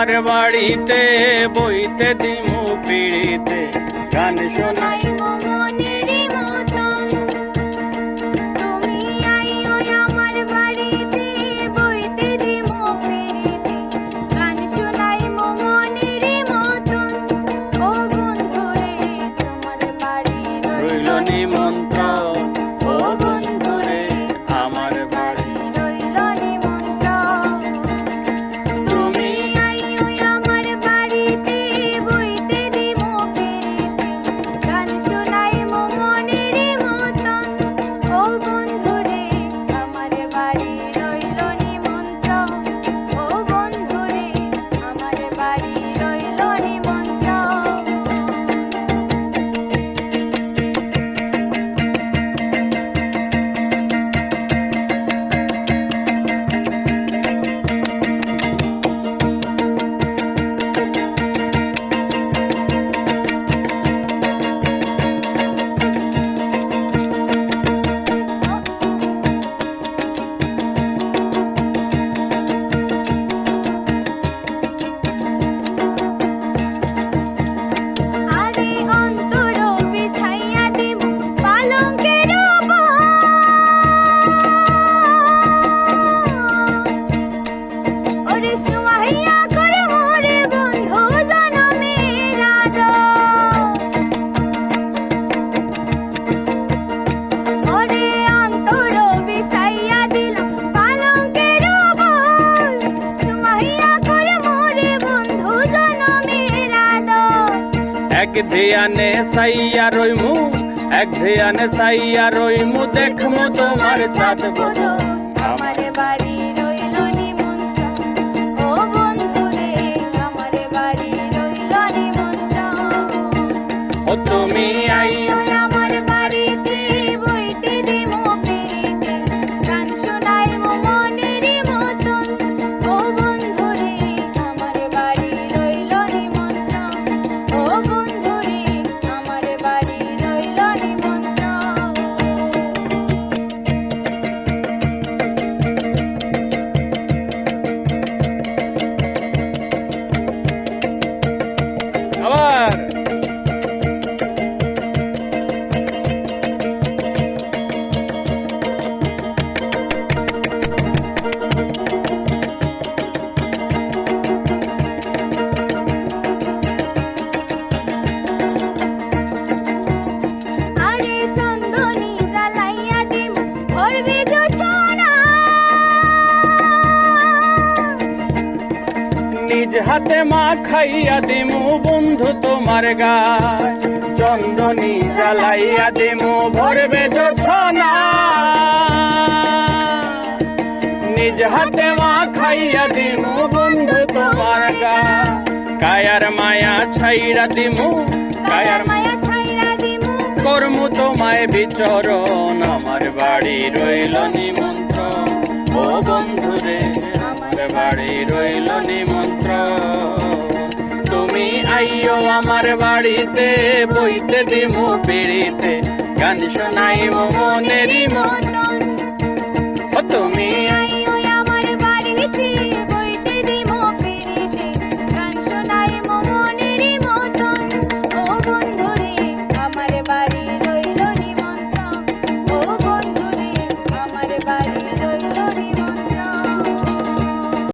আমার বাড়িতে বইতে দিমু পিড়িতে গান শোনাই মনেরই মতন তুমি আইও আমার বাড়িতে বইতে দিমু পিড়িতে গান শোনাই মনেরই মতন ও বন্ধুরে তোমার বাড়ি রইল নিমন্ত্রণ ও বন্ধুরে আমার বাড়ি রইল নিমন্ত্রণ তুমি আইও আমার বাড়িতে বইতে দিমু পিড়িতে গান শোনাই মনেরই মতন ও বন্ধুরে আমার বাড়ি রইল নিমন্ত্রণ ও বন্ধুরে আমার বাড়ি রইল নিমন্ত্রণ আরে অন্তর বিছাইয়া দিব পালঙ্কের ওরে সুমাইয়া করে মোরে বন্ধু জনমের ওরে অন্তর বিছাইয়া দিলাম পালঙ্কের সুমাইয়া করে মোরে বন্ধু জনমের এক ধ্যানে সাইয়া রইমু এক ধ্যানে সাইয়া রইমু দেখমু তোমার চাঁদ বদন আমার বাড়ি রইল নিমন্ত্রণ ও বন্ধুরে আমার বাড়ি রইল নিমন্ত্রণ ও তুমি আইও আমার বাড়িতে বইতে দিমু পিড়িতে গান শোনাই মনেরই মতন ও বন্ধুরে আমার বাড়ি রইল নিমন্ত্রণ ও বন্ধুরে আমার বাড়ি রইল নিমন্ত্রণ আবার আরে চন্দনী জ্বালাইয়া দিমু ভরবে জোছনা নিজ হাতে মা খাইয়া দিমু বন্ধু তোমার গায় চন্দনী জ্বালাইয়া দিমু ভরবে জোছনা নিজ হাতে মা খাইয়া দিমু বন্ধু তোমার গায় কায়ার মায়া ছাইরা দিমু কায়ার মায়া ছাইরা দিমু কর্মু তোমায় বিচরণ আমার বাড়ি রইল নিমন্ত্রণ ও বন্ধুরে আমার বাড়ি রইল নিমন্ত্রণ তুমি আইও আমার বাড়িতে বইতে দিমু পিড়িতে গান শোনাইব মনেরই মতন মতন ও তুমি